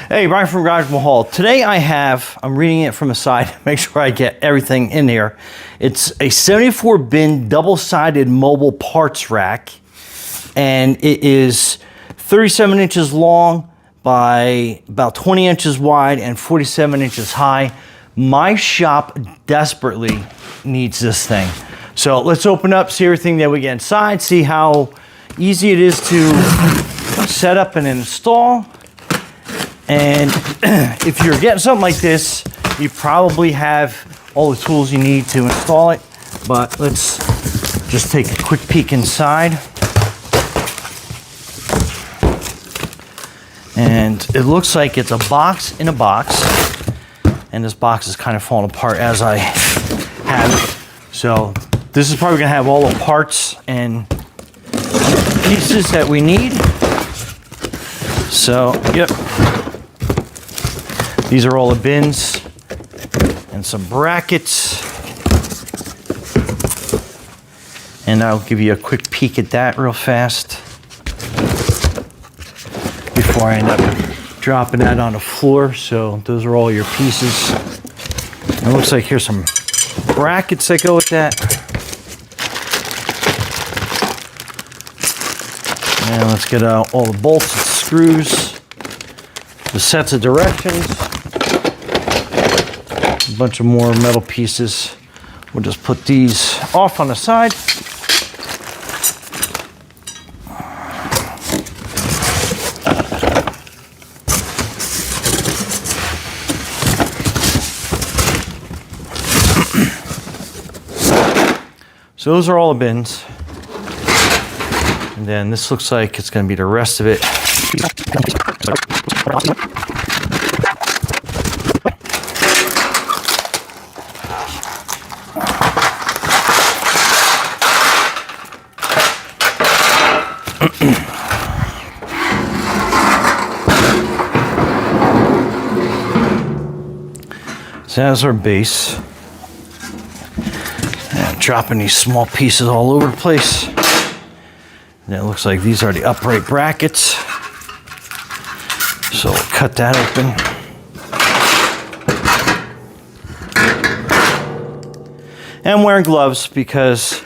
Hey, Brian from Garage Mahal. Today I'm reading it from the side, make sure I get everything in here. It's a 74 bin double-sided mobile parts rack, and it is 37 inches long by about 20 inches wide and 47 inches high. My shop desperately needs this thing. So let's open up, see everything that we get inside, see how easy it is to set up and install. And if you're getting something like this, you probably have all the tools you need to install it. But let's just take a quick peek inside. And it looks like it's a box in a box. And this box is kind of falling apart as I have it. So this is probably gonna have all the parts and pieces that we need. So, yep. These are all the bins and some brackets. And I'll give you a quick peek at that real fast before I end up dropping that on the floor. So those are all your pieces. It looks like here's some brackets that go with that. And let's get out all the bolts and screws, the sets of directions, a bunch of more metal pieces. We'll just put these off on the side. So those are all the bins. And then this looks like it's going to be the rest of it. So that's our base. And dropping these small pieces all over the place. And it looks like these are the upright brackets. So we'll cut that open. And I'm wearing gloves because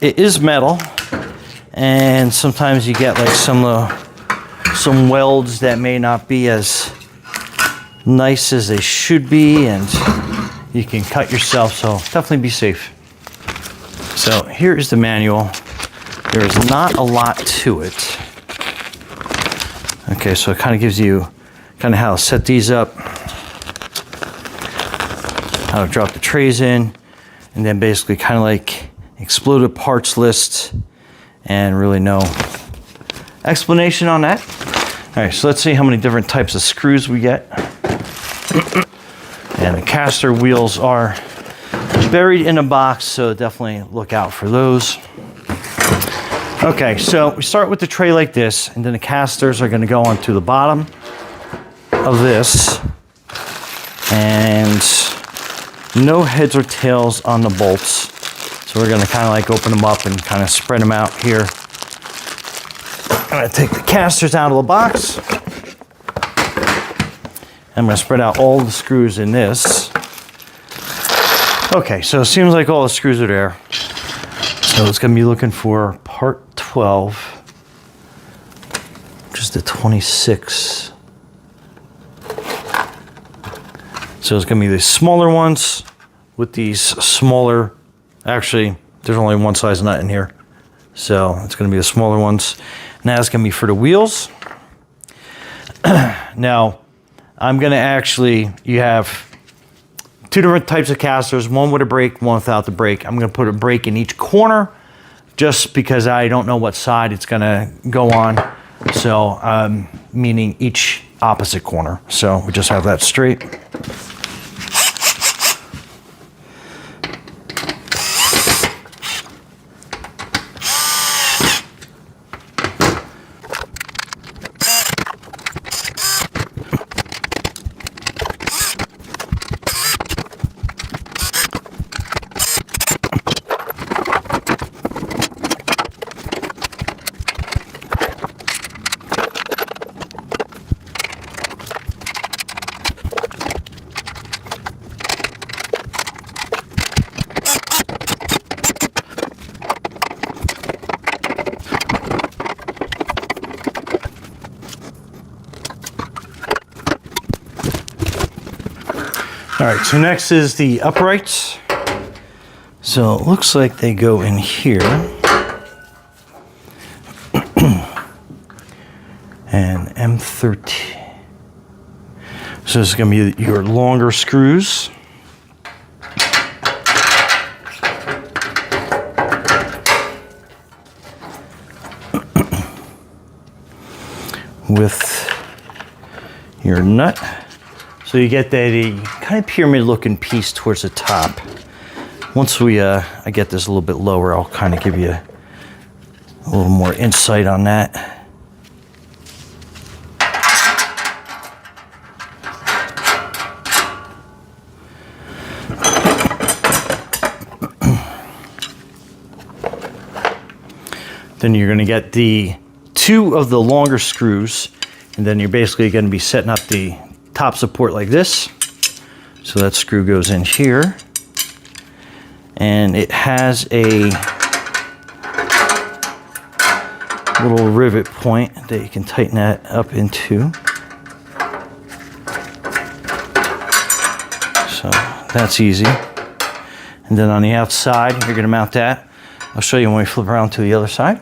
it is metal. And sometimes you get like some welds that may not be as nice as they should be, and you can cut yourself, so definitely be safe. So here is the manual. There is not a lot to it. Okay, so it kind of gives you kind of how to set these up, how to drop the trays in, and then basically kind of like exploded parts list, and really no explanation on that. All right, so let's see how many different types of screws we get. And the caster wheels are buried in a box, so definitely look out for those. Okay, so we start with the tray like this, and then the casters are going to go onto the bottom of this. And no heads or tails on the bolts. So we're going to kind of like open them up and kind of spread them out here. I'm going to take the casters out of the box. I'm going to spread out all the screws in this. Okay, so it seems like all the screws are there. So it's going to be looking for part 12, which is the 26. So it's going to be the smaller ones with these smaller, actually, there's only one size nut in here. So it's going to be the smaller ones. Now it's going to be for the wheels. Now, I'm going to actually, you have two different types of casters, one with a brake, one without the brake. I'm going to put a brake in each corner just because I don't know what side it's going to go on. So, meaning each opposite corner. So we just have that straight. All right, so next is the uprights. So it looks like they go in here. And M13. So this is going to be your longer screws. With your nut. So you get that kind of pyramid looking piece towards the top. Once I get this a little bit lower, I'll kind of give you a little more insight on that. Then you're going to get the 2 of the longer screws, and then you're basically going to be setting up the top support like this. So that screw goes in here, and it has a little rivet point that you can tighten that up into. So that's easy. And then on the outside, you're going to mount that. I'll show you when we flip around to the other side.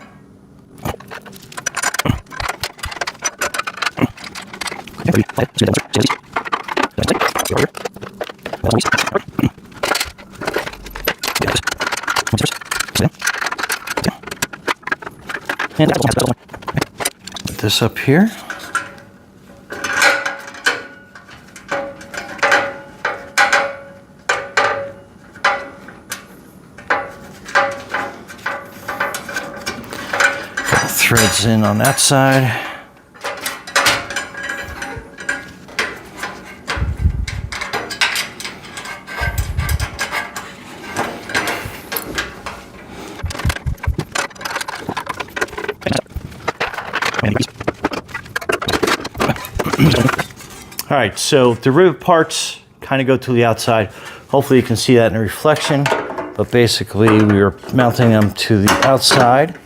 Put this up here. Threads in on that side. All right, so the rivet parts kind of go to the outside. Hopefully you can see that in the reflection, but basically we are mounting them to the outside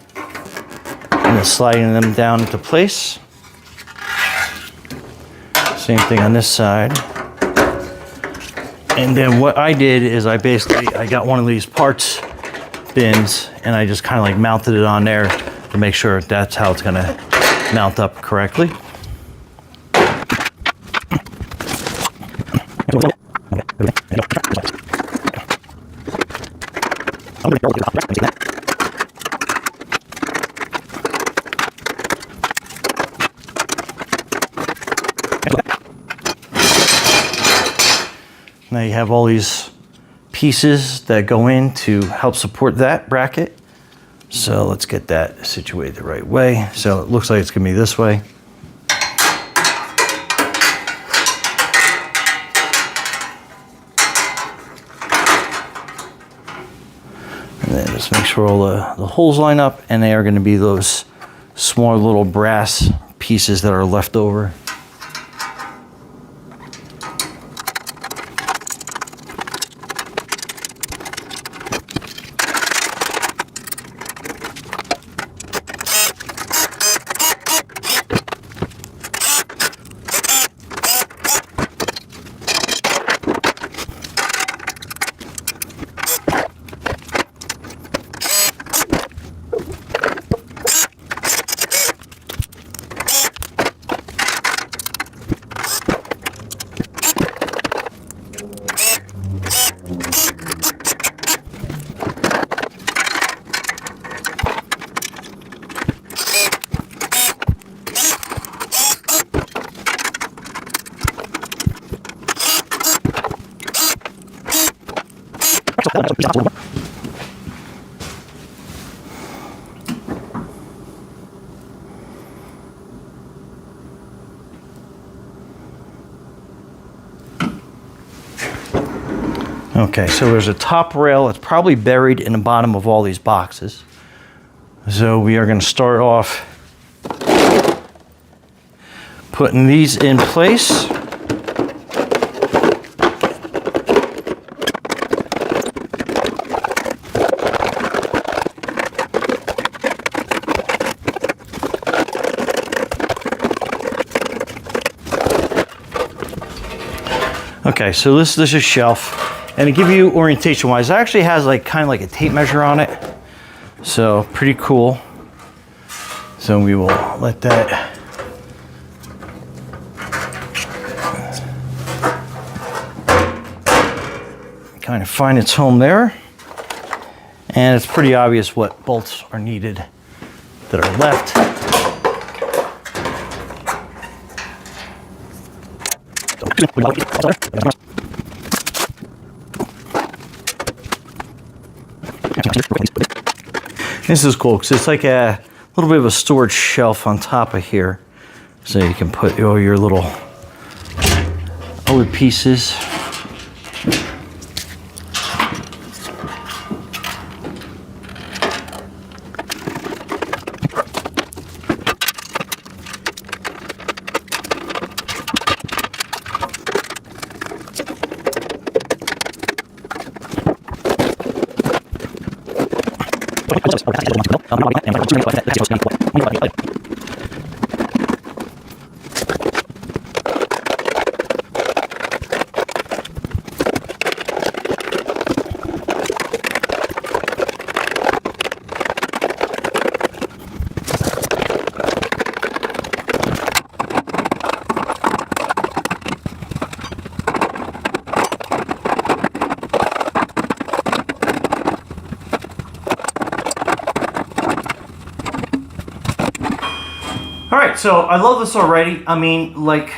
and then sliding them down into place. Same thing on this side. And then what I did is I got one of these parts bins and I just kind of like mounted it on there to make sure that's how it's gonna mount up correctly. Now you have all these pieces that go in to help support that bracket. So let's get that situated the right way. So it looks like it's gonna be this way. And then just make sure all the holes line up, and they are gonna be those small little brass pieces that are left over. Okay, so there's a top rail that's probably buried in the bottom of all these boxes. So we are going to start off putting these in place. Okay, so this is a shelf, and to give you orientation wise, it actually has like kind of like a tape measure on it. So pretty cool. So we will let that kind of find its home there. And it's pretty obvious what bolts are needed that are left. This is cool because it's like a little bit of a storage shelf on top of here. So you can put all your little other pieces. Alright, so I love this already. I mean, like,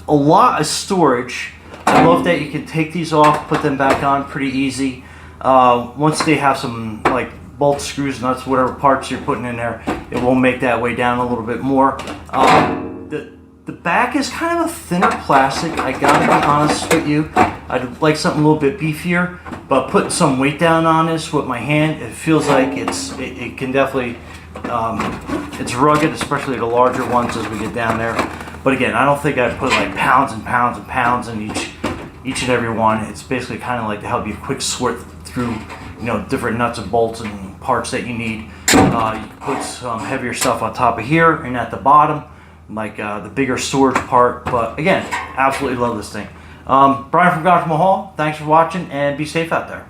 a lot of storage. I love that you can take these off, put them back on pretty easy. Once they have some, like, bolts, screws, nuts, whatever parts you're putting in there, it will make that way down a little bit more. The back is kind of a thinner plastic, I gotta be honest with you. I'd like something a little bit beefier, but putting some weight down on this with my hand, it feels like it can definitely, it's rugged, especially the larger ones as we get down there. But again, I don't think I'd put like pounds and pounds and pounds in each and every one. It's basically kind of like to help you quick sort through, you know, different nuts and bolts and parts that you need. You can put some heavier stuff on top of here and at the bottom, like the bigger storage part. But again, absolutely love this thing. Brian from Gone from a Hall, thanks for watching and be safe out there.